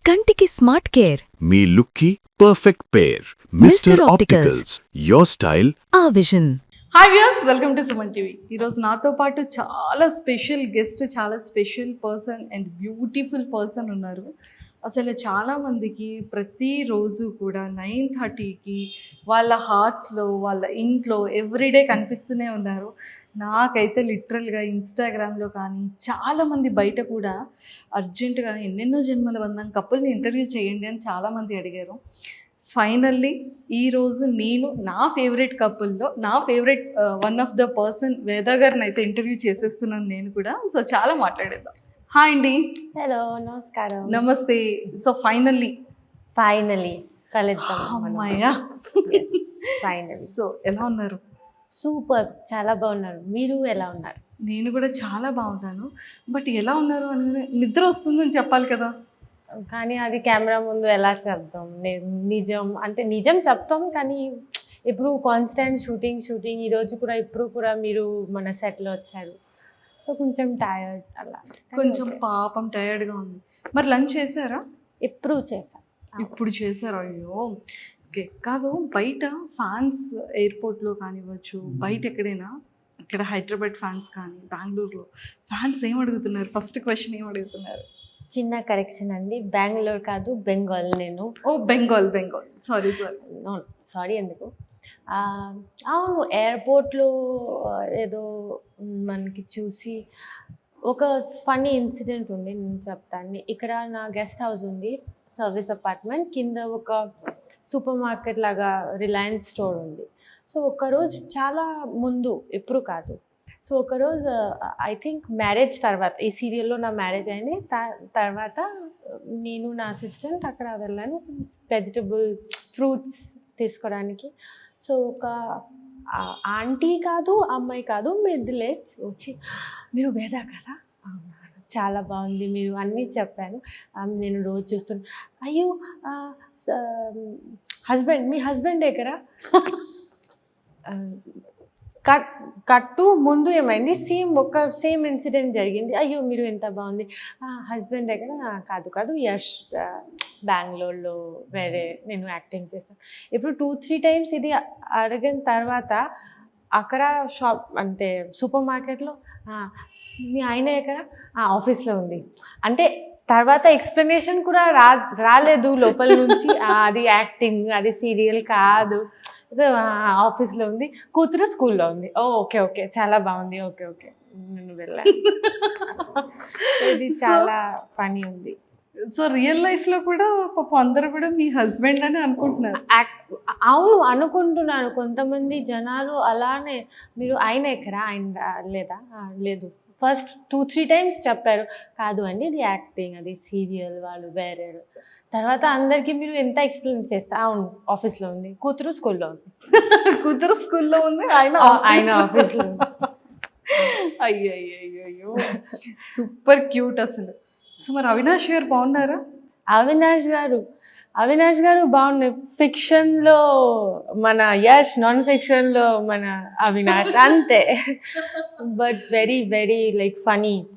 కంటికి smart care మీ లుక్కి perfect pair mister opticals your style ఆ vision. Hi viewers, welcome to Suman TV. ఈరోజు నాతో పాటు చాలా స్పెషల్ గెస్ట్, చాలా special person and beautiful person ఉన్నారు. అసలు చాలామందికి ప్రతిరోజు కూడా 9:30కి వాళ్ళ హార్ట్స్లో, వాళ్ళ ఇంట్లో ఎవ్రీడే కనిపిస్తూనే ఉన్నారు. నాకైతే లిటరల్గా ఇన్స్టాగ్రామ్లో కానీ చాలామంది బయట కూడా అర్జెంటుగా ఎన్నెన్నో జన్మల బంధం కపుల్ని ఇంటర్వ్యూ చేయండి అని చాలామంది అడిగారు. ఫైనల్లీ ఈరోజు నేను నా ఫేవరెట్ కపుల్లో నా favourite one of the person వేద గారిని అయితే ఇంటర్వ్యూ చేసేస్తున్నాను నేను కూడా. సో చాలా మాట్లాడేద్దాం. హాయ్ అండి. హలో, నమస్కారం. నమస్తే. సో ఫైనల్లీ కలుద్దాం. అమ్మాయ్యా. ఫైనల్లీ. సో ఎలా ఉన్నారు? సూపర్, చాలా బాగున్నారు. మీరు ఎలా ఉన్నారు? నేను కూడా చాలా బాగున్నాను. బట్ ఎలా ఉన్నారు అని నిద్ర వస్తుందని చెప్పాలి కదా. కానీ అది కెమెరా ముందు ఎలా చెప్తాం? నిజం చెప్తాం, కానీ ఇప్పుడు కాన్స్టెంట్ షూటింగ్ ఈరోజు కూడా ఇప్పుడు కూడా మీరు మన సెట్లో వచ్చారు. సో కొంచెం టైర్డ్ అలా, కొంచెం పాపం టైర్డ్గా ఉంది. మరి లంచ్ చేశారా? ఇప్పుడు చేశారా? అయ్యో ఓకే. కాదు, బయట ఫ్యాన్స్ ఎయిర్పోర్ట్లో కానివ్వచ్చు, బయట ఎక్కడైనా, ఇక్కడ హైదరాబాద్ ఫ్యాన్స్ కానీ బెంగళూరులో ఫ్యాన్స్ ఏం అడుగుతున్నారు? ఫస్ట్ క్వశ్చన్ ఏం అడుగుతున్నారు? చిన్న కరెక్షన్ అండి, బెంగళూరు కాదు, బెంగాల్. నేను బెంగాల్. సారీ. ఎందుకు? అవును, ఎయిర్పోర్ట్లో ఏదో మనకి చూసి ఒక ఫన్నీ ఇన్సిడెంట్ ఉంది, నేను చెప్తాను. ఇక్కడ నా గెస్ట్ హౌస్ ఉంది, సర్వీస్ అపార్ట్మెంట్ కింద ఒక సూపర్ మార్కెట్ లాగా రిలయన్స్ స్టోర్ ఉంది. సో ఒకరోజు చాలా ముందు, ఎప్పుడు కాదు, సో ఒకరోజు ఐ థింక్ మ్యారేజ్ తర్వాత, ఈ సీరియల్లో నా మ్యారేజ్ అయింది తర్వాత నేను నా అసిస్టెంట్ అక్కడ వెళ్ళాను వెజిటబుల్ ఫ్రూట్స్ తీసుకోవడానికి. సో ఒక ఆంటీ కాదు, అమ్మాయి కాదు, మిడిల్ ఏజ్ వచ్చి, మీరు వేద కదా? చాలా బాగుంది, మీరు అన్నీ చెప్పాను, నేను రోజు చూస్తున్నాను. అయ్యో మీ హస్బెండ్ ఎక్కడా? కట్టు ముందు ఏమైంది, సేమ్ ఇన్సిడెంట్ జరిగింది. అయ్యో మీరు ఎంత బాగుంది, హస్బెండ్ దగ్గర? కాదు, యష్ బెంగళూరులో వేరే నేను యాక్టింగ్ చేస్తాను. ఇప్పుడు 2-3 టైమ్స్ ఇది అడిగిన తర్వాత అక్కడ షాప్ అంటే సూపర్ మార్కెట్లో, మీ ఆయన ఎక్కడ? ఆఫీస్లో ఉంది అంటే. తర్వాత ఎక్స్ప్లెనేషన్ కూడా రాలేదు లోపల నుంచి, అది యాక్టింగ్, అది సీరియల్ కాదు, ఆఫీస్లో ఉంది, కూతురు స్కూల్లో ఉంది. ఓకే, చాలా బాగుంది, ఓకే నేను వెళ్ళాను. ఇది చాలా ఫనీ ఉంది. సో రియల్ లైఫ్లో కూడా పాపం అందరూ కూడా మీ హస్బెండ్ అని అనుకుంటున్నారు. అవును, అనుకుంటున్నాను. కొంతమంది జనాలు అలానే, మీరు ఆయన ఎక్కరా? ఆయన లేదా? లేదు. ఫస్ట్ 2-3 టైమ్స్ చెప్పారు, కాదు అండి ఇది యాక్టింగ్, అది సీరియల్, వాళ్ళు వేరే. తర్వాత అందరికీ మీరు ఎంత ఎక్స్ప్లెయిన్ చేస్తా, అవును ఆఫీస్లో ఉంది, కూతురు స్కూల్లో ఉంది, ఆయన ఆఫీస్లో ఉంది. అయ్యో సూపర్ క్యూట్ అసలు. సో మరి అవినాష్ గారు బాగున్నారా? అవినాష్ గారు బాగున్నారు. ఫిక్షన్లో మన యష్, నాన్ ఫిక్షన్లో మన అవినాష్, అంతే. But very very like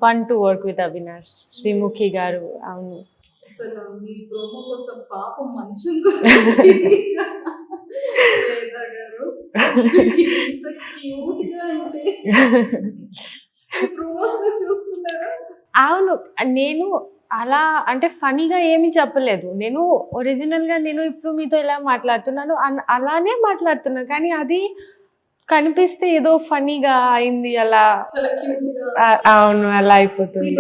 fun to work with Avinash. Sreemukhi గారు, అవును. అవును, నేను అలా అంటే ఫనీగా ఏమీ చెప్పలేదు. నేను ఒరిజినల్గా నేను ఇప్పుడు మీతో ఎలా మాట్లాడుతున్నాను అలానే మాట్లాడుతున్నాను, కానీ అది కనిపిస్తే ఏదో ఫనీగా అయింది అలా. అవును, అలా అయిపోతుంది.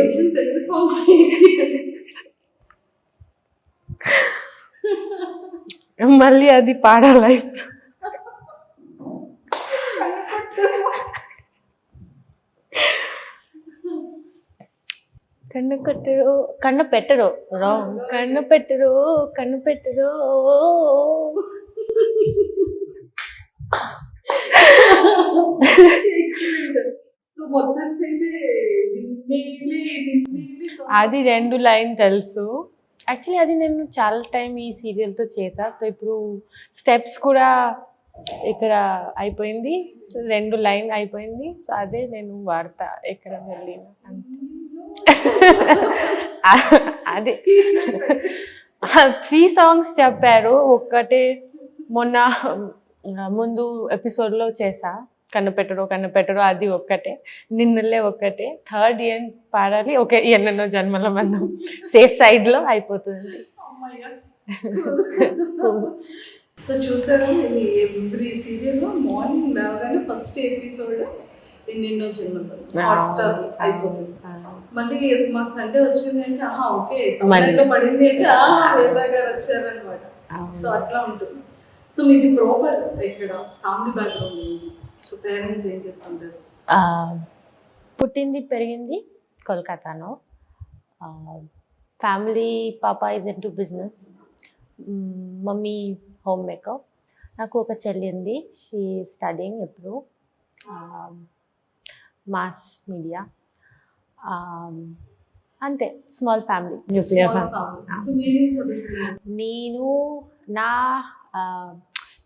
మళ్ళీ అది పాడాలి. కన్ను పెట్టరు అది 2 లైన్ తెలుసు. యాక్చువల్లీ అది నేను చాలా టైం ఈ సీరియల్తో చేసా. సో ఇప్పుడు స్టెప్స్ కూడా ఇక్కడ అయిపోయింది, 2 లైన్ అయిపోయింది. సో అదే నేను వాడతా ఎక్కడ వెళ్ళిన. అంతే. అదే 3 సాంగ్స్ చెప్పారు. ఒక్కటే మొన్న ముందు ఎపిసోడ్లో చేసా, కన్నుపెట్టరు అది ఒక్కటే, నిన్నలే ఒక్కటే. థర్డ్ ఏం పాడాలి, ఓకే ఎన్నెన్నో జన్మల మందం, సేఫ్ సైడ్లో అయిపోతుంది. సో చూసారా మీ ఎవ్రీ సీరియల్లో మార్నింగ్ లేవగానే ఫస్ట్ ఎపిసోడ్ ఎన్నెన్నో జన్మలు హాట్స్టార్ అయిపోతుంది. మళ్ళీ మార్క్స్ అంటే వచ్చింది అంటే ఆహా ఓకే తమిళలో పడింది అంటే వేదా గారు వచ్చారనమాట. సో అట్లా ఉంటుంది. సో మీది ప్రాపర్ ఇక్కడ ఫ్యామిలీ బ్యాక్గ్రౌండ్ ఏంటి? సో పేరెంట్స్ ఏం చేస్తుంటారు? పుట్టింది పెరిగింది కోల్కతాలో. ఫ్యామిలీ పాపా is in to business, mummy home maker. నాకు ఒక చెల్లి ఉంది, షీ స్టడీయింగ్ ఇప్పుడు మాస్ మీడియా. అంతే, స్మాల్ ఫ్యామిలీ, న్యూక్లియర్ ఫ్యామిలీ. నేను నా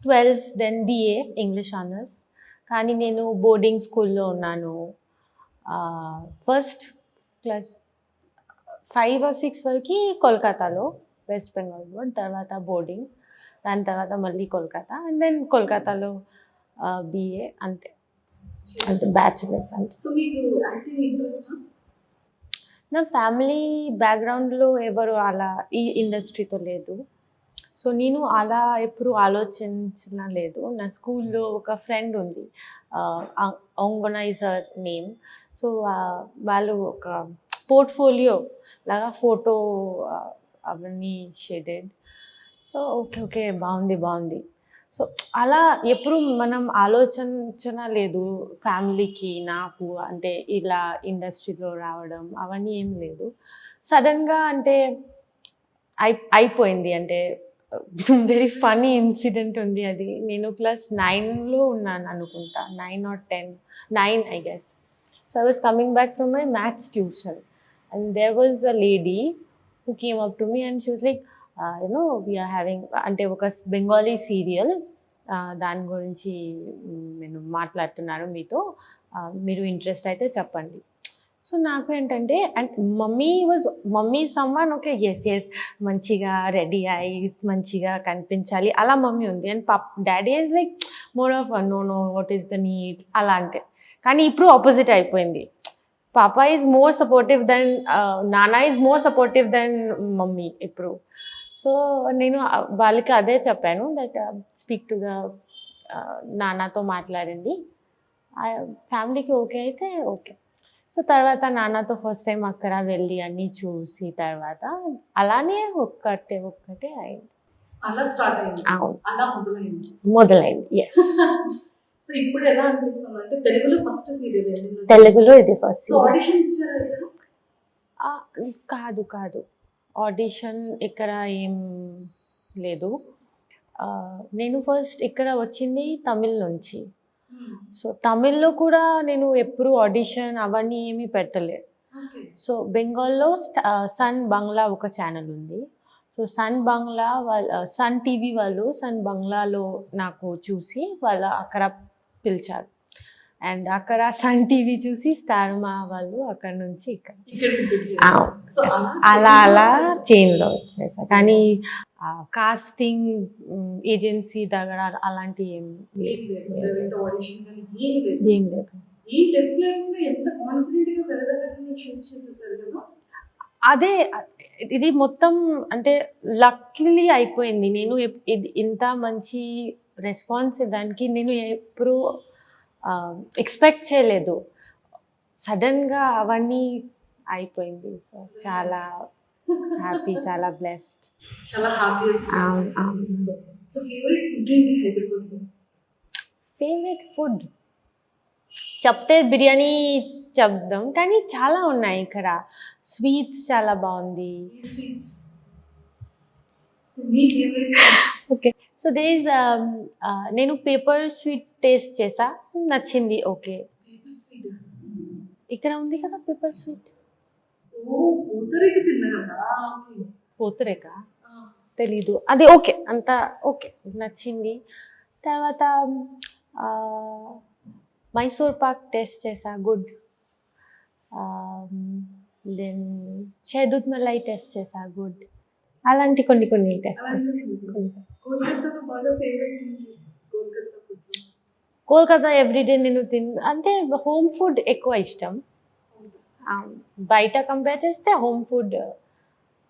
12th then BA English honours, కానీ నేను బోర్డింగ్ స్కూల్లో ఉన్నాను. ఫస్ట్ క్లాస్ 5 or 6 వరకు కోల్కతాలో, వెస్ట్ బెంగాల్ బోర్డ్, తర్వాత బోర్డింగ్, దాని తర్వాత మళ్ళీ కోల్కతా, అండ్ దెన్ కోల్కతాలో BA. అంతే బ్యాచులర్స్. అంతే. సో మీకు యాక్టింగ్ ఇంట్రెస్ట్? నా ఫ్యామిలీ బ్యాక్గ్రౌండ్లో ఎవరు అలా ఈ ఇండస్ట్రీతో లేదు, సో నేను అలా ఎప్పుడు ఆలోచించిన లేదు. నా స్కూల్లో ఒక ఫ్రెండ్ ఉంది, ఆర్గనైజర్ నేమ్. సో వాళ్ళు ఒక పోర్ట్ఫోలియో లాగా ఫోటో అవన్నీ షేడెడ్. సో ఓకే బాగుంది. సో అలా ఎప్పుడు మనం ఆలోచించన లేదు ఫ్యామిలీకి, నాకు అంటే ఇలా ఇండస్ట్రీలో రావడం అవన్నీ ఏం లేదు. సడన్గా అంటే అయిపోయింది. అంటే వెరీ ఫనీ ఇన్సిడెంట్ ఉంది అది. నేను క్లాస్ 9లో ఉన్నాను అనుకుంటా, 9 or 10, 9 I guess. So I was coming back from my maths tuition and there was a lady who came up to me and she was like, we are having అంటే ఒక Bengali serial, దాని గురించి నేను మాట్లాడుతున్నాను మీతో, మీరు ఇంట్రెస్ట్ అయితే చెప్పండి. సో నాకు ఏంటంటే, and mummy someone okay yes మంచిగా రెడీ అయ్యి మంచిగా కనిపించాలి అలా మమ్మీ ఉంది. And daddy is like more of no what is the need అలా అంటే. కానీ ఇప్పుడు ఆపోజిట్ అయిపోయింది. Papa is more supportive than నానా is more supportive than mummy ఇప్పుడు. సో నేను వాళ్ళకి అదే చెప్పాను, దట్ స్పీక్ టు ద నాన్నతో మాట్లాడండి, ఫ్యామిలీకి ఓకే అయితే ఓకే. సో తర్వాత నాన్నతో ఫస్ట్ టైం అక్కడ వెళ్ళి అన్నీ చూసి తర్వాత అలానే ఒక్కటే అయింది. అలా స్టార్ట్ అయింది. అవును, అలా మొదలైంది. ఎస్. సో ఇప్పుడు ఎలా అనిపిస్తుంది అంటే తెలుగులో ఫస్ట్ సీరియల్? తెలుగులో ఇది ఫస్ట్. ఆడిషన్ ఇచ్చారా? కాదు, ఆడిషన్ ఇక్కడ ఏం లేదు. నేను ఫస్ట్ ఇక్కడ వచ్చింది తమిళ్ నుంచి. సో తమిళ్లో కూడా నేను ఎప్పుడు ఆడిషన్ అవన్నీ ఏమీ పెట్టలేదు. సో బెంగాల్లో సన్ బంగ్లా ఒక ఛానల్ ఉంది. సో సన్ బంగ్లా సన్ టీవీ వాళ్ళు సన్ బంగ్లాలో నాకు చూసి వాళ్ళు అక్కడ పిలిచారు. అండ్ అక్కడ సన్ టీవీ చూసి స్టార్ మా వాళ్ళు అక్కడ నుంచి ఇక్కడ అలా చైన్లో వచ్చేసా. కానీ కాస్టింగ్ ఏజెన్సీ దగ్గర అలాంటి ఏం లేదు. అదే ఇది మొత్తం అంటే లక్కీలీ అయిపోయింది. నేను ఇంత మంచి రెస్పాన్స్ దానికి నేను ఎప్పుడు ఎక్స్పెక్ట్ చేయలేదు. సడన్గా అవన్నీ అయిపోయింది. సో చాలా హ్యాపీ, చాలా బ్లెస్డ్, చాలా హ్యాపీ. సో ఫేవరెట్ ఫుడ్ ఏంటి హైదరాబాద్లో? ఫేవరెట్ ఫుడ్ చెప్తే బిర్యానీ చెప్దాం, కానీ చాలా ఉన్నాయి ఇక్కడ. స్వీట్స్ చాలా బాగుంది. ఓకే, సో దే ఇస్ నేను పేపర్ స్వీట్ టేస్ట్ చేసా, నచ్చింది. ఓకే, ఇక్కడ ఉంది కదా పేపర్ స్వీట్. పూతరేక తెలీదు, అది ఓకే, అంతా ఓకే, నచ్చింది. తర్వాత మైసూర్ పాక్ టేస్ట్ చేసా, గుడ్. దెన్ షహదూద్ మలై టేస్ట్ చేసా, గుడ్. అలాంటి కొన్ని కొన్ని ఉంటాయి. కోల్కతాలో బాగా ఫేవరెట్ ఏంటి? కోల్కతా ఫుడ్ కోల్కతా ఎవ్రీడే నేను అంటే హోమ్ ఫుడ్ ఎక్కువ ఇష్టం. బయట కంపేర్ చేస్తే హోమ్ ఫుడ్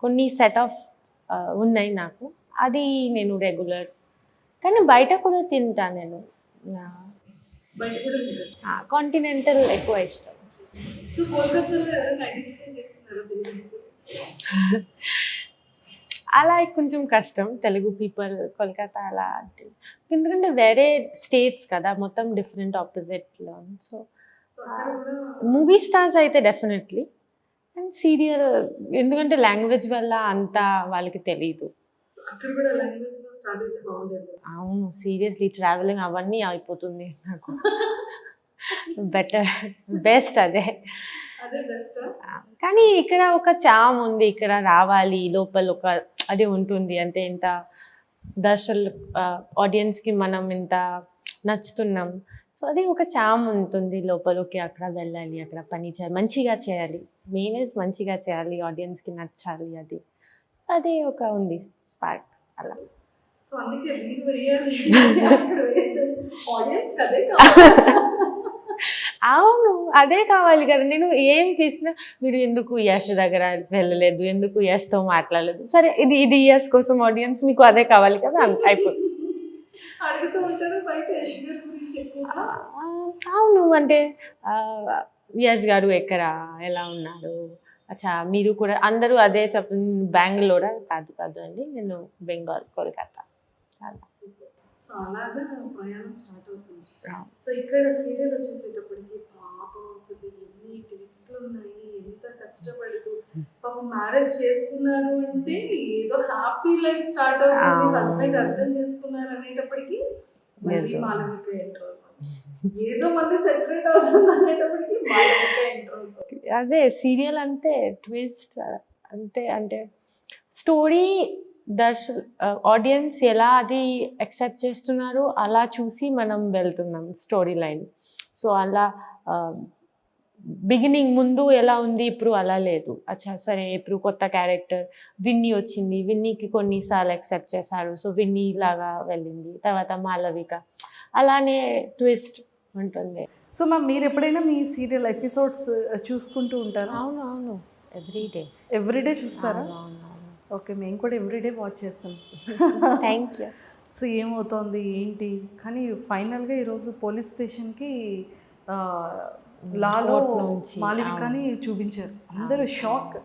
కొన్ని సెట్ ఆఫ్ ఉన్నాయి నాకు, అది నేను రెగ్యులర్. కానీ బయట కూడా తింటాను నేను. బయట కూడా తింటారు. కాంటినెంటల్ ఎక్కువ ఇష్టం. సో కోల్కతాలో ఎవరైనా ఐడెంటిఫై చేస్తున్నారా తెలుగు? అలా కొంచెం కష్టం తెలుగు పీపుల్ కోల్కతా అలా అంటే, ఎందుకంటే వేరే స్టేట్స్ కదా, మొత్తం డిఫరెంట్ ఆపోజిట్లో. సో మూవీ స్టార్స్ అయితే డెఫినెట్లీ, అండ్ సీరియల్ ఎందుకంటే లాంగ్వేజ్ వల్ల అంతా వాళ్ళకి తెలీదు. అక్కడ కూడా లాంగ్వేజ్ లో స్టార్ట్ అయితే బాగుండేది. అవును, సీరియస్లీ ట్రావెలింగ్ అవన్నీ అయిపోతుంది నాకు. బెస్ట్ అదే. అదే బెస్ట్. కానీ ఇక్కడ ఒక చామ్ ఉంది, ఇక్కడ రావాలి లోపల ఒక అది ఉంటుంది. అంటే ఇంత ఆడియన్స్కి మనం ఇంత నచ్చుతున్నాం, సో అది ఒక చామ్ ఉంటుంది లోపలికి. అక్కడ వెళ్ళాలి, అక్కడ పని చేయాలి, మంచిగా చేయాలి, మెయిన్ ఇస్ మంచిగా చేయాలి, ఆడియన్స్కి నచ్చాలి, అది అదే ఒక ఉంది స్పార్క్ అలా. సో అందుకే రీల్ వేయాలి, అక్కడ ఆడియన్స్ కదే కావాలి. అవును, అదే కావాలి కదా. నేను ఏం చేసినా మీరు ఎందుకు యష్ దగ్గర వెళ్ళలేదు, ఎందుకు యష్తో మాట్లాడలేదు, సరే ఇది యష్ కోసం ఆడియన్స్ మీకు అదే కావాలి కదా, అయిపోతుంది. అడుగుతూ ఉంటారు బయట యష్ గారి గురించి ఎక్కువగా. అవును, అంటే యష్ గారు ఎక్కడ ఎలా ఉన్నారు, అచ్చా మీరు కూడా అందరూ అదే బెంగళూరా, కాదు అండి నేను బెంగాల్, కోల్కతా. సో అలాగా ప్రయాణం స్టార్ట్ అవుతుంది. సో ఇక్కడ సీరియల్ వచ్చేసేటప్పటికి పాపం అసలు ఎన్ని ట్విస్ట్లు ఉన్నాయి, ఎంత కష్టపడుతూ పాపం మ్యారేజ్ చేసుకున్నారు అంటే ఏదో హ్యాపీ లైఫ్ స్టార్ట్ అవుతుంది, హస్బెండ్ అర్థం చేసుకున్నారు అనేటప్పటికి మళ్ళీ మాలవిక ఎంటర్ అవుతుంది, ఏదో మళ్ళీ సెపరేట్ అవుతుంది అనేటప్పటికి మాలవిక ఎంటర్ అవుతుంది. అదే సీరియల్ అంటే ట్విస్ట్ అంటే స్టోరీ ఆడియన్స్ ఎలా అది యాక్సెప్ట్ చేస్తున్నారు అలా చూసి మనం వెళ్తున్నాం స్టోరీ లైన్. సో అలా బిగినింగ్ ముందు ఎలా ఉంది, ఇప్పుడు అలా లేదు. అచ్చా సరే, ఇప్పుడు కొత్త క్యారెక్టర్ విన్నీ వచ్చింది, విన్నీకి కొన్నిసార్లు యాక్సెప్ట్ చేశారు, సో విన్నీ లాగా వెళ్ళింది, తర్వాత మాలవిక, అలానే ట్విస్ట్ ఉంటుంది. సో మ్యామ్ మీరు ఎప్పుడైనా మీ సీరియల్ ఎపిసోడ్స్ చూసుకుంటూ ఉంటారా? అవును, ఎవ్రీడే చూస్తారా? అవును. ఓకే, మేము కూడా ఎవ్రీడే వాచ్ చేస్తాం. Thank you. సో ఏమవుతోంది ఏంటి, కానీ ఫైనల్గా ఈరోజు పోలీస్ స్టేషన్కి లాలో మాలవికని చూపించారు, అందరూ షాక్.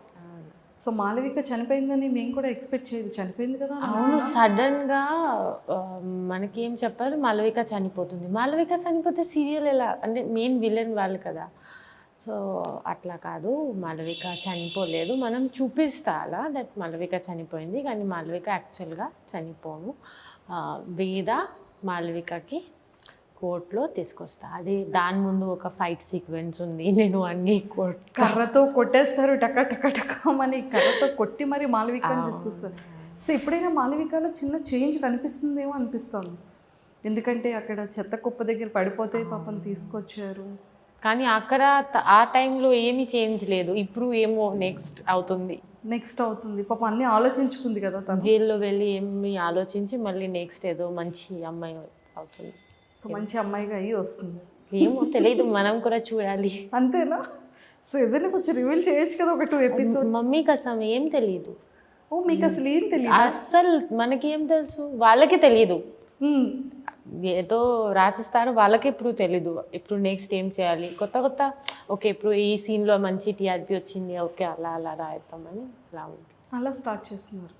సో మాలవిక చనిపోయిందని మేము కూడా ఎక్స్పెక్ట్ చేయలేదు, చనిపోయింది కదా. అవును, సడన్గా మనకి ఏం చెప్పారు, మాలవిక చనిపోతుంది, మాలవిక చనిపోతే సీరియల్ ఎలా, అంటే మెయిన్ విలన్ వాళ్ళు కదా. సో అట్లా కాదు, మాలవిక చనిపోలేదు, మనం చూపిస్తాలా దట్ మాలవిక చనిపోయింది, కానీ మాలవిక యాక్చువల్గా చనిపోను. వేద మాలవికకి కోర్టులో తీసుకొస్తా, అది దాని ముందు ఒక ఫైట్ సీక్వెన్స్ ఉంది, నేను అన్ని కర్రతో కొట్టేస్తారు, టక కర్రతో కొట్టి మరి మాలవికని తీసుకొస్తారు. సో ఎప్పుడైనా మాలవికలో చిన్న చేంజ్ కనిపిస్తుందేమో అనిపిస్తుంది, ఎందుకంటే అక్కడ చెత్త కుప్ప దగ్గర పడిపోతే పాపం తీసుకొచ్చారు, కానీ అక్కడ ఆ టైంలో ఏమీ చేంజ్ లేదు. ఇప్పుడు ఏమో నెక్స్ట్ అవుతుంది పాపం అన్నీ ఆలోచించుకుంది కదా తను. జైల్లో వెళ్ళి ఏమి ఆలోచించి మళ్ళీ నెక్స్ట్ ఏదో మంచి అమ్మాయి అవుతుంది. సో మంచి అమ్మాయిగా అయ్యి వస్తుంది, ఏమో తెలియదు, మనం కూడా చూడాలి. అంతేనా? సో ఏదైనా కొంచెం రివీల్ చేయొచ్చు కదా, ఒక 2 ఎపిసోడ్స్. మమ్మీకి అసలు ఏం తెలియదు. ఓ మీకు అసలు ఏం తెలియదు? అసలు మనకి ఏం తెలుసు, వాళ్ళకి తెలియదు, ఏదో రాసిస్తారు, వాళ్ళకి ఇప్పుడు తెలీదు. ఇప్పుడు నెక్స్ట్ ఏం చేయాలి, కొత్త ఓకే ఇప్పుడు ఈ సీన్లో మంచి టీఆర్పీ వచ్చింది, ఓకే అలా రాయిద్దామని అలా స్టార్ట్ చేస్తున్నారు.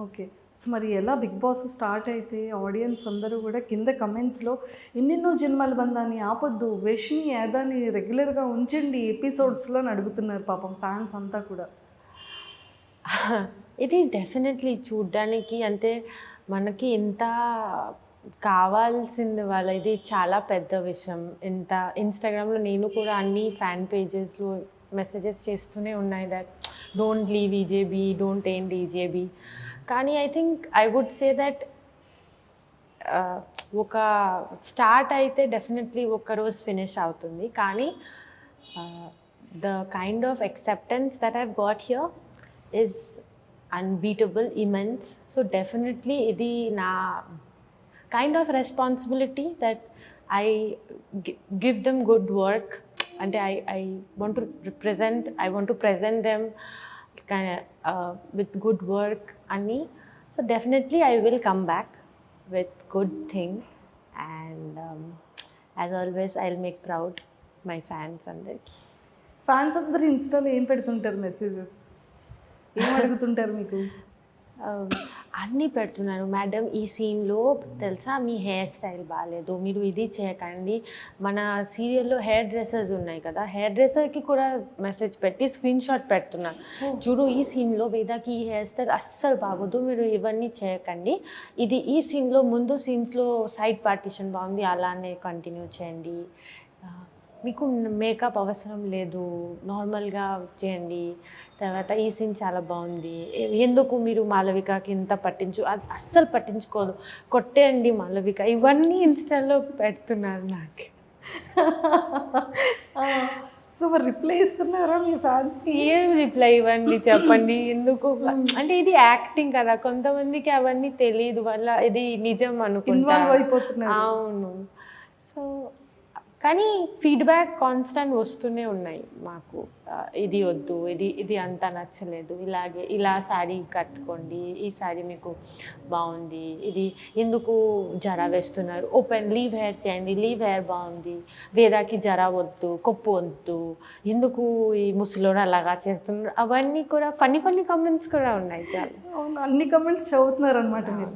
ఓకే, సో మరి ఎలా బిగ్ బాస్ స్టార్ట్ అయితే ఆడియన్స్ అందరూ కూడా కింద కమెంట్స్లో ఎన్నెన్నో జన్మల బంధాన్ని ఆపొద్దు, వెష్ని యాదాని రెగ్యులర్గా ఉంచండి ఎపిసోడ్స్లో అని అడుగుతున్నారు పాపం ఫ్యాన్స్ అంతా కూడా. ఇది డెఫినెట్లీ చూడ్డానికి అంటే మనకి ఇంత కావాల్సింది వాళ్ళ, ఇది చాలా పెద్ద విషయం. ఇంత ఇన్స్టాగ్రామ్లో నేను కూడా అన్ని ఫ్యాన్ పేజెస్లో మెసేజెస్ చేస్తూనే ఉన్నాయి that don't leave EJB, don't end EJB. కానీ ఐ వుడ్ సే దట్ ఒక స్టార్ట్ అయితే డెఫినెట్లీ ఒక్కరోజు ఫినిష్ అవుతుంది, కానీ the kind of acceptance that I've got here is unbeatable, immense. So definitely ఇది నా kind of responsibility that I give them good work. అంటే I want to present them with good work అని. So definitely I will come back with good thing. And as always I will make proud my fans అందరికి. Fans అందరు ఇన్స్టాలో ఏం పెడుతుంటారు messages, ఏం అడుగుతుంటారు మీకు? అన్నీ పెడుతున్నాను. మేడం ఈ సీన్లో తెలుసా మీ హెయిర్ స్టైల్ బాగాలేదు, మీరు ఇది చేయకండి. మన సీరియల్లో హెయిర్ డ్రెస్సర్స్ ఉన్నాయి కదా, హెయిర్ డ్రెస్సర్కి కూడా మెసేజ్ పెట్టి స్క్రీన్ షాట్ పెడుతున్నాను. చూడు ఈ సీన్లో వేదాకి ఈ హెయిర్ స్టైల్ అస్సలు బాగోదు, మీరు ఇవన్నీ చేయకండి. ఇది ఈ సీన్లో ముందు సీన్స్లో సైడ్ పార్టిషన్ బాగుంది, అలానే కంటిన్యూ చేయండి. మీకు మేకప్ అవసరం లేదు, నార్మల్గా చేయండి. తర్వాత ఈ సీన్ చాలా బాగుంది, ఎందుకు మీరు మాలవికకి ఇంత అస్సలు పట్టించుకోదు, కొట్టేయండి మాలవిక. ఇవన్నీ ఇన్స్టాలో పెడుతున్నారు నాకు. సో మరి రిప్లై ఇస్తున్నారా మీ ఫ్యాన్స్కి? ఏం రిప్లై ఇవ్వండి చెప్పండి, ఎందుకు అంటే ఇది యాక్టింగ్ కదా, కొంతమందికి అవన్నీ తెలియదు, వల్ల ఇది నిజం అనుకుంటారు, అయిపోతున్నారు. అవును. సో కానీ ఫీడ్బ్యాక్ కాన్స్టెంట్ వస్తూనే ఉన్నాయి మాకు. ఇది వద్దు, ఇది అంతా నచ్చలేదు, ఇలా శారీ కట్టుకోండి, ఈ శారీ మీకు బాగుంది, ఇది ఎందుకు జరా వేస్తున్నారు, లీవ్ హెయిర్ చేయండి, లీవ్ హెయిర్ బాగుంది, వేదాకి జరా వద్దు, కొప్పు వద్దు, ఎందుకు ఈ ముసలోడు అలాగా చేస్తున్నారు. అవన్నీ కూడా ఫన్నీ కామెంట్స్ కూడా ఉన్నాయి చాలా. అవును, అన్ని కమెంట్స్ చదువుతున్నారు అనమాట మీరు.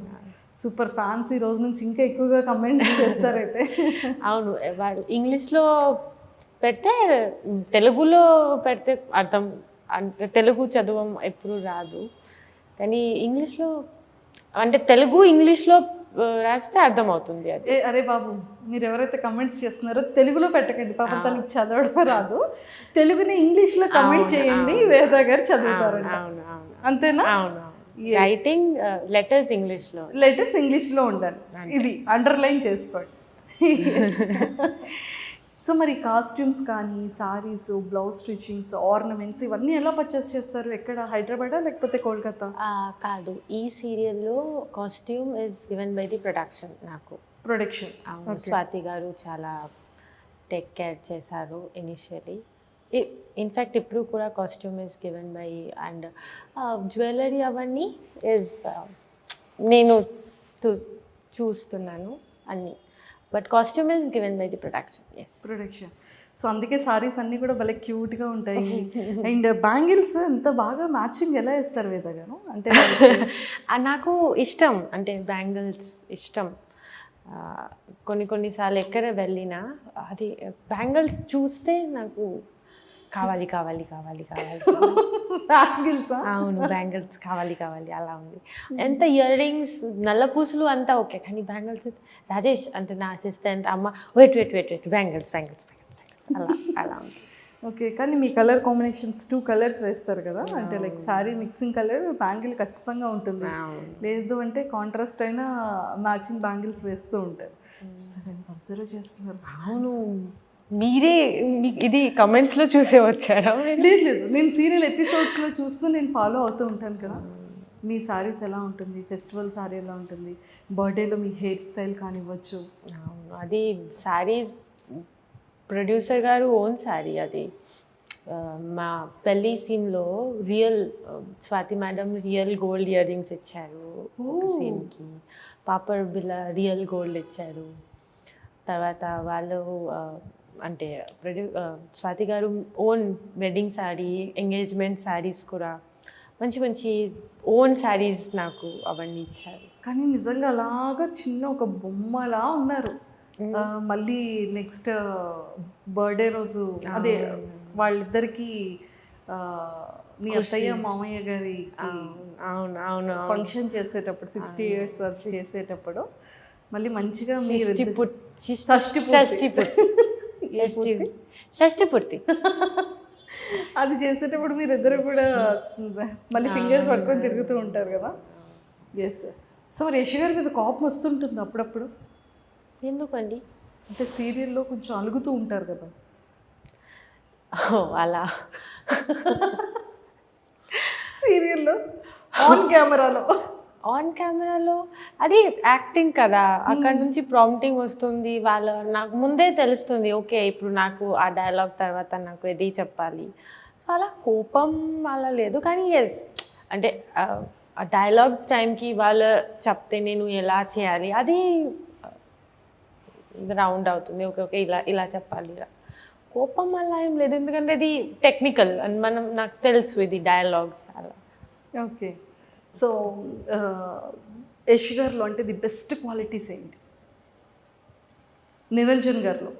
సూపర్ ఫ్యాన్స్ ఈ రోజు నుంచి ఇంకా ఎక్కువగా కమెంట్స్ చేస్తారైతే. అవును, వాళ్ళు ఇంగ్లీష్లో పెడితే తెలుగులో పెడితే అర్థం, అంటే తెలుగు చదవం ఎప్పుడు రాదు, కానీ ఇంగ్లీష్లో అంటే తెలుగు ఇంగ్లీష్లో రాస్తే అర్థమవుతుంది అది. అరే బాబు, మీరు ఎవరైతే కమెంట్స్ చేస్తున్నారో తెలుగులో పెట్టకండి, పాపం తనకి చదవడం రాదు, తెలుగుని ఇంగ్లీష్లో కమెంట్ చేయండి, వేద గారు చదువుతారంట. అవును అవును, అంతేనా? అవును. రైటింగ్ లెటర్స్ ఇంగ్లీష్లో ఉండాలి, ఇది అండర్లైన్ చేసుకోండి. సో మరి కాస్ట్యూమ్స్ కానీ, సారీస్, బ్లౌజ్ స్టిచ్చింగ్స్, ఆర్నమెంట్స్ ఇవన్నీ ఎలా పర్చేస్ చేస్తారు? ఎక్కడ, హైదరాబాదా లేకపోతే కోల్కతా? కాదు, ఈ సీరియల్లో costume is given by the production. నాకు ప్రొడక్షన్ స్వాతి గారు చాలా టేక్ కేర్ చేశారు ఇనిషియలీ. ఇన్ఫ్యాక్ట్ ఇప్పుడు కూడా costume is given by, and jewellery అవన్నీ ఇస్ నేను చూస్తున్నాను అన్నీ, but costume is given by the production. So అందుకే సారీస్ అన్నీ కూడా భలే క్యూట్గా ఉంటాయి. అండ్ బ్యాంగిల్స్ ఎంత బాగా మ్యాచింగ్ ఎలా వేస్తారు వేద గారు? అంటే నాకు ఇష్టం, అంటే బ్యాంగిల్స్ ఇష్టం. కొన్నిసార్లు ఎక్కడ వెళ్ళినా అది బ్యాంగిల్స్ చూస్తే నాకు కావాలి బ్యాంగిల్స్. అవును, బ్యాంగిల్స్ కావాలి అలా ఉంది. ఎంత ఇయర్ రింగ్స్, నల్ల పూసలు అంతా ఓకే, కానీ బ్యాంగిల్స్ రాజేష్ అంటే నా అసిస్టెంట్ అమ్మ వెయిట్ బ్యాంగిల్స్ అలా ఉంది. ఓకే, కానీ మీ కలర్ కాంబినేషన్స్ 2 కలర్స్ వేస్తారు కదా, అంటే like sorry mixing colour, bangle ఖచ్చితంగా ఉంటుంది, లేదు అంటే కాంట్రాస్ట్ అయినా మ్యాచింగ్ బ్యాంగిల్స్ వేస్తూ ఉంటారు. సరే, ఎంత అబ్జర్వ్ చేస్తున్నారు. అవును, మీరే ఇది కమెంట్స్లో చూసే వచ్చారా? లేదు, నేను సీరియల్ ఎపిసోడ్స్లో చూస్తూ నేను ఫాలో అవుతూ ఉంటాను కదా. మీ సారీస్ ఎలా ఉంటుంది, ఫెస్టివల్ సారీ ఎలా ఉంటుంది, బర్త్డేలో మీ హెయిర్ స్టైల్ కానివ్వచ్చు. అది సారీస్ ప్రొడ్యూసర్ గారు ఓన్ సారీ అది. మా పెళ్ళి సీన్లో Swathi madam real gold earrings ఇచ్చారు సీన్కి, పాపర్ బిల్ల రియల్ గోల్డ్ ఇచ్చారు. తర్వాత వాళ్ళు అంటే స్వాతి గారు own wedding sari, engagement saris కూడా మంచి ఓన్ శారీస్ నాకు అవన్నీ ఇచ్చారు. కానీ నిజంగా అలాగా చిన్న ఒక బొమ్మలా ఉన్నారు. మళ్ళీ నెక్స్ట్ బర్త్డే రోజు అదే వాళ్ళిద్దరికి మీ అత్తయ్య మామయ్య గారి అవును ఫంక్షన్ చేసేటప్పుడు 60 years చేసేటప్పుడు మళ్ళీ మంచిగా మీరు షష్ఠి పూర్తి అది చేసేటప్పుడు మీరు ఇద్దరు కూడా మళ్ళీ ఫింగర్స్ పట్టుకొని తిరుగుతూ ఉంటారు కదా. ఎస్. సో మరి యశ్ గారి మీద కోపం వస్తుంటుంది అప్పుడప్పుడు? ఎందుకండి? అంటే సీరియల్లో కొంచెం అలుగుతూ ఉంటారు కదా. అలా సీరియల్లో ఆన్ కెమెరాలో ఆన్ కెమెరాలో అది యాక్టింగ్ కదా, అక్కడ నుంచి ప్రాంప్టింగ్ వస్తుంది, నాకు ముందే తెలుస్తుంది ఓకే ఇప్పుడు నాకు ఆ డైలాగ్ తర్వాత నాకు ఇది చెప్పాలి. సో అలా కోపం అలా లేదు, కానీ ఎస్ అంటే ఆ డైలాగ్స్ టైంకి వాళ్ళు చెప్తే నేను ఎలా చేయాలి అది రౌండ్ అవుతుంది. ఓకే ఓకే ఇలా ఇలా చెప్పాలి, ఇలా కోపం అలా ఏం లేదు, ఎందుకంటే ఇది టెక్నికల్ అండ్ నాకు తెలుసు ఇది డైలాగ్స్ అలా. ఓకే. సో యష్ గారిలో అంటే ది బెస్ట్ క్వాలిటీస్ ఏంటి? నిరంజన్ గారిలో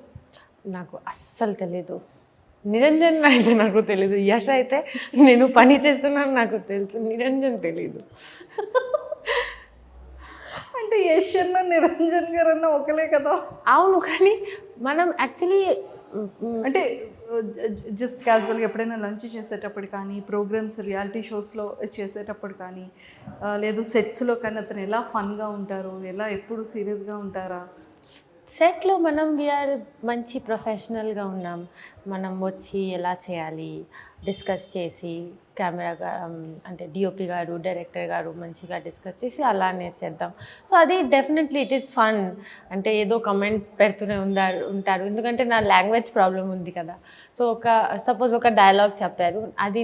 నాకు అస్సలు తెలీదు. నిరంజన్ అయితే నాకు తెలీదు, యష్ అయితే నేను పని చేస్తున్నాను నాకు తెలుసు, నిరంజన్ తెలీదు. అంటే యష్ అన్న నిరంజన్ గారు అన్న ఒకలే కదా. అవును, కానీ మనం యాక్చువల్లీ అంటే జస్ట్ క్యాజువల్గా ఎప్పుడైనా లంచ్ చేసేటప్పుడు కానీ, ప్రోగ్రామ్స్ రియాలిటీ షోస్లో చేసేటప్పుడు కానీ, లేదు సెట్స్లో కానీ అతను ఎలా ఫన్గా ఉంటారు, ఎలా ఎప్పుడు సీరియస్గా ఉంటారా? సెట్లో మనం వీఆర్ మంచి ప్రొఫెషనల్గా ఉన్నాం, మనం వచ్చి ఎలా చేయాలి డిస్కస్ చేసి కెమెరా అంటే డిఓపి గారు డైరెక్టర్ గారు మంచిగా డిస్కస్ చేసి అలానే చేద్దాం. సో అది డెఫినెట్లీ ఇట్ ఈస్ ఫన్. అంటే ఏదో కమెంట్ పెడుతూనే ఉంటారు, ఎందుకంటే నా లాంగ్వేజ్ ప్రాబ్లం ఉంది కదా. సో సపోజ్ ఒక డైలాగ్ చెప్పారు, అది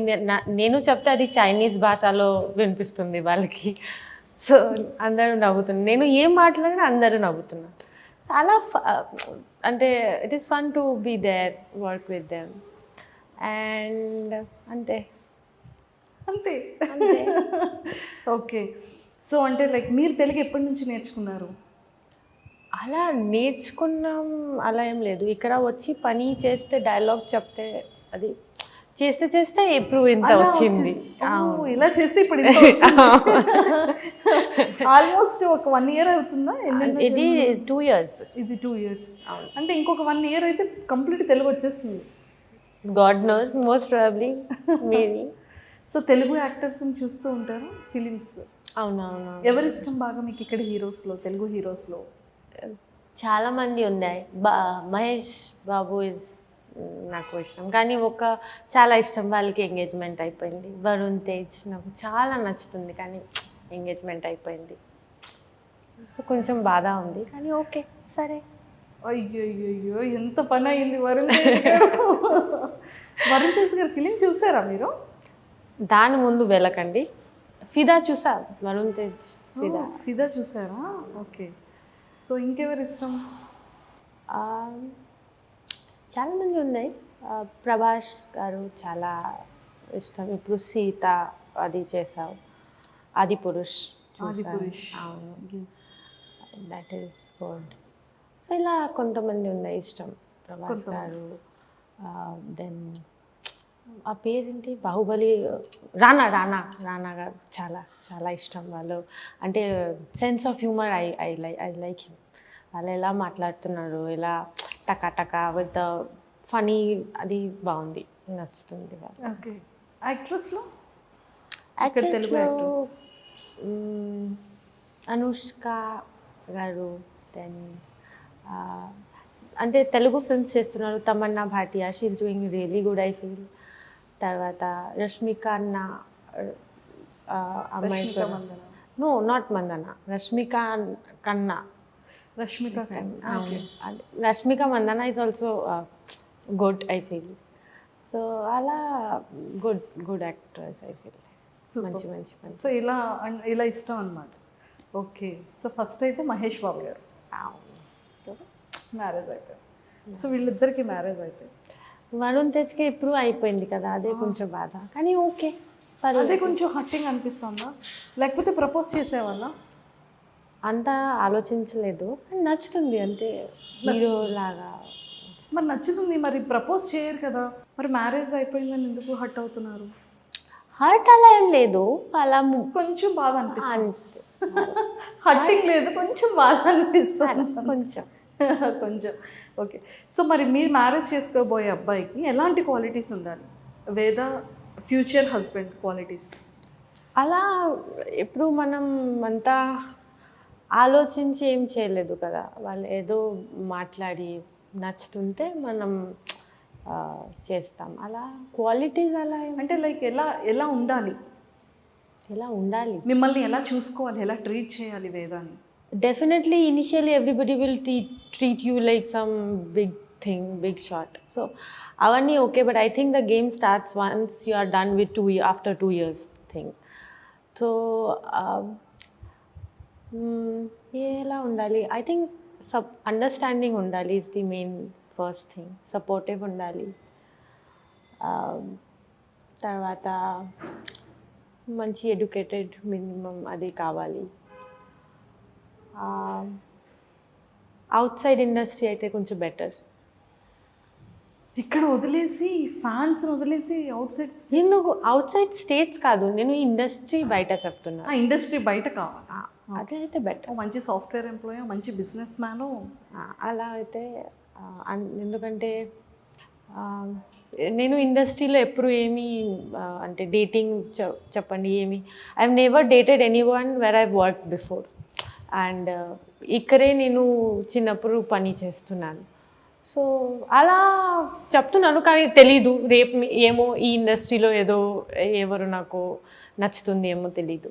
నేను చెప్తే అది చైనీస్ భాషలో వినిపిస్తుంది వాళ్ళకి. సో అందరూ నవ్వుతున్నారు, నేను ఏం మాట్లాడినా అందరూ నవ్వుతున్నారు. చాలా అంటే it is fun to be there, work with them and అంతే అంతే. ఓకే. సో అంటే లైక్ మీరు తెలుగు ఎప్పటి నుంచి నేర్చుకున్నారు? అలా నేర్చుకున్నాం అలా ఏం లేదు, ఇక్కడ వచ్చి పని చేస్తే డైలాగ్ చెప్తే అది చేస్తే చేస్తే ఇప్పుడు ఇంత వచ్చింది. ఇలా చేస్తే ఇప్పుడు ఆల్మోస్ట్ ఒక 1 year అవుతుందా? ఇది 2 years. ఇది 2 years. అంటే ఇంకొక 1 year అయితే కంప్లీట్ తెలుగు వచ్చేస్తుంది. God knows, most probably maybe. So Telugu యాక్టర్స్ని చూస్తూ ఉంటారు ఫిలిమ్స్? అవునవును. ఎవరి ఇష్టం బాగా మీకు ఇక్కడ హీరోస్లో, తెలుగు హీరోస్లో? చాలామంది ఉన్నాయి, మహేష్ బాబు ఇస్ నాకు ఇష్టం, కానీ చాలా ఇష్టం వాళ్ళకి ఎంగేజ్మెంట్ అయిపోయింది. వరుణ్ తేజ్ నాకు చాలా నచ్చుతుంది, కానీ ఎంగేజ్మెంట్ అయిపోయింది, కొంచెం బాధ ఉంది, కానీ ఓకే సరే. అయ్యో ఎంత పని అయింది వరుణ్ తేజ్ గారు. వరుణ్ తేజ్ గారు ఫిలిం చూసారా మీరు? దాని ముందు వెళ్ళకండి, ఫిదా చూసా, వరుణ్ తేజ్ ఫిదా చూసారా? ఓకే. సో ఇంకెవరు ఇష్టం? చాలామంది ఉన్నాయి, ప్రభాస్ గారు చాలా ఇష్టం. ఇప్పుడు సీత అది చేసావు, ఆదిపురుష్. అవును, దట్ ఈస్ గుడ్. సో ఇలా కొంతమంది ఉన్నాయి ఇష్టం, ప్రభాస్ గారు. దెన్ ఆ పేరేంటి, బాహుబలి, రానా గారు చాలా చాలా ఇష్టం. వాళ్ళు అంటే sense of humour I like him. వాళ్ళు ఎలా మాట్లాడుతున్నారు, ఎలా టకా విత్ ఫనీ, అది బాగుంది, నచ్చుతుంది వాళ్ళు. ఓకే. యాక్ట్రెస్లో తెలుగు యాక్ట్రెస్ అనుష్క గారు. దెన్ అంటే తెలుగు ఫిల్మ్స్ చేస్తున్నారు, Tamannaah Bhatia, she is doing really good I feel. తర్వాత రష్మిక అన్న అమ్మాయి, నో నాట్ మందన, రష్మిక కన్నా. Rashmika Mandanna is also good I feel. So అలా గుడ్ యాక్టర్స్ ఐ ఫీల్, మంచి పని. సో ఇలా ఇష్టం అన్నమాట. ఓకే. సో ఫస్ట్ అయితే మహేష్ బాబు గారు మ్యారేజ్ అయిపోయింది. సో వీళ్ళిద్దరికి మ్యారేజ్ అయిపోయింది. వరుణ్ తేజ్కి ఇప్పుడు అయిపోయింది కదా, అదే కొంచెం బాధ, కానీ ఓకే. అదే కొంచెం హట్టింగ్ అనిపిస్తుందా, లేకపోతే ప్రపోజ్ చేసేవాళ్ళ? అంతా ఆలోచించలేదు, కానీ నచ్చుతుంది అంతే, హీరో లాగా. మరి నచ్చుతుంది, మరి ప్రపోజ్ చేయరు కదా, మరి మ్యారేజ్ అయిపోయిందని ఎందుకు హట్ అవుతున్నారు? హర్ట్ అలా ఏం లేదు, అలా కొంచెం బాధ అనిపిస్తుంది. హట్టింగ్ లేదు, కొంచెం బాధ అనిపిస్తుంది, కొంచెం. ఓకే. సో మరి మీరు మ్యారేజ్ చేసుకోబోయే అబ్బాయికి ఎలాంటి క్వాలిటీస్ ఉండాలి? వేద ఫ్యూచర్ హస్బెండ్ క్వాలిటీస్ అలా ఎప్పుడు మనం అంతా ఆలోచించి ఏం చేయలేదు కదా, వాళ్ళు ఏదో మాట్లాడి నచ్చుతుంటే మనం చేస్తాం. అలా క్వాలిటీస్ అలా అంటే లైక్ ఎలా ఉండాలి? ఎలా ఉండాలి. మిమ్మల్ని ఎలా చూసుకోవాలి, ఎలా ట్రీట్ చేయాలి వేదాని? Definitely, initially everybody will treat you like some big thing, big shot. So, avani okay, but I think the game starts once you are done with after 2 years thing. So, ఎలా ఉండాలి? I think understanding ఉండాలి is the main first thing. Supportive ఉండాలి. తర్వాత మంచి educated minimum అది కావాలి. Out side industry అయితే కొంచెం బెటర్. ఇక్కడ వదిలేసి ఫ్యాన్స్ వదిలేసి అవుట్ సైడ్ నేను అవుట్ సైడ్ స్టేట్స్ కాదు, నేను ఇండస్ట్రీ బయట చెప్తున్నా. ఇండస్ట్రీ బయట కావాలి, అదే అయితే బెటర్. మంచి సాఫ్ట్వేర్ ఎంప్లాయ్, మంచి బిజినెస్ మ్యాను అలా అయితే. ఎందుకంటే నేను ఇండస్ట్రీలో ఎప్పుడు ఏమీ అంటే డేటింగ్ చెప్పండి ఏమి, I have never dated any one where I work before. And ఇక్కడే నేను చిన్నప్పుడు పని చేస్తున్నాను. సో అలా చెప్తున్నాను, కానీ తెలీదు రేపు ఏమో ఈ ఇండస్ట్రీలో ఏదో ఎవరు నాకు నచ్చుతుంది ఏమో తెలీదు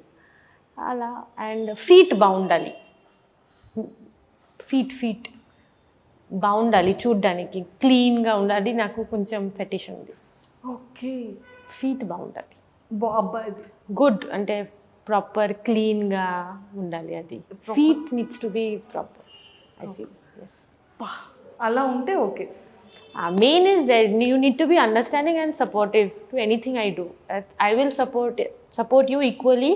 అలా. అండ్ ఫీట్ బాగుండాలి, ఫీట్ బాగుండాలి, చూడ్డానికి క్లీన్గా ఉండాలి. నాకు కొంచెం ఫెటిష్ ఉంది. ఓకే, ఫీట్ బాగుండాలి, అబ్బాయిది గుడ్ అంటే ప్రాపర్ క్లీన్గా ఉండాలి. అది feet needs to be proper I feel. Yes, అలా ఉంటే okay. Main is you need to be understanding and supportive to anything I do. I will support you equally,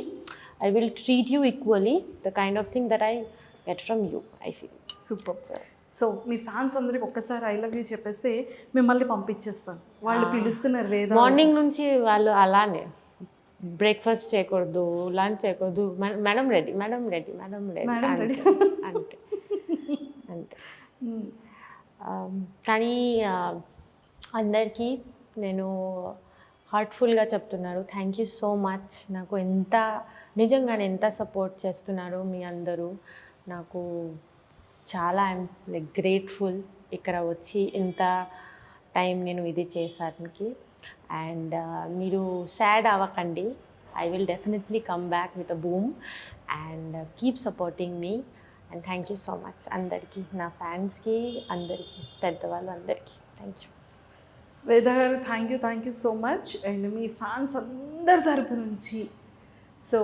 I will treat you equally, the kind of thing that I get from you I feel. Super. So మీ fans అందరికి ఒక్కసారి I love you చెప్పేస్తే మిమ్మల్ని పంపించేస్తాను. వాళ్ళు పిలుస్తున్నారు వేద. Morning నుంచి వాళ్ళు అలానే బ్రేక్ఫాస్ట్ చేయకూడదు, లంచ్ చేయకూడదు, madam ready, madam ready, madam ready అంతే అంతే. కానీ అందరికీ నేను హార్ట్ఫుల్గా చెప్తున్నారు, థ్యాంక్ యూ సో మచ్. నాకు నిజంగానే ఎంత సపోర్ట్ చేస్తున్నారు మీ అందరూ. నాకు చాలా ఐఎమ్ లైక్ గ్రేట్ఫుల్ ఇక్కడ వచ్చి ఇంత టైం నేను ఇది చేసానికి. అండ్ మీరు సాడ్ అవ్వకండి, I will definitely come back with a boom and keep supporting me. And thank you so much అందరికీ, నా ఫ్యాన్స్కి, అందరికీ, పెద్దవాళ్ళు అందరికీ థ్యాంక్ యూ. వేద గారు thank you so much. And me fans అందరి తరపు నుంచి, సో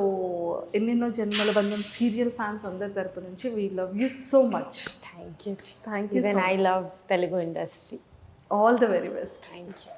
ఎన్నెన్నో జన్మల బంధం సీరియల్ ఫ్యాన్స్ అందరి తరపు నుంచి we love you so much. Thank you. Thank you. I love Telugu industry. All the very best. Thank you.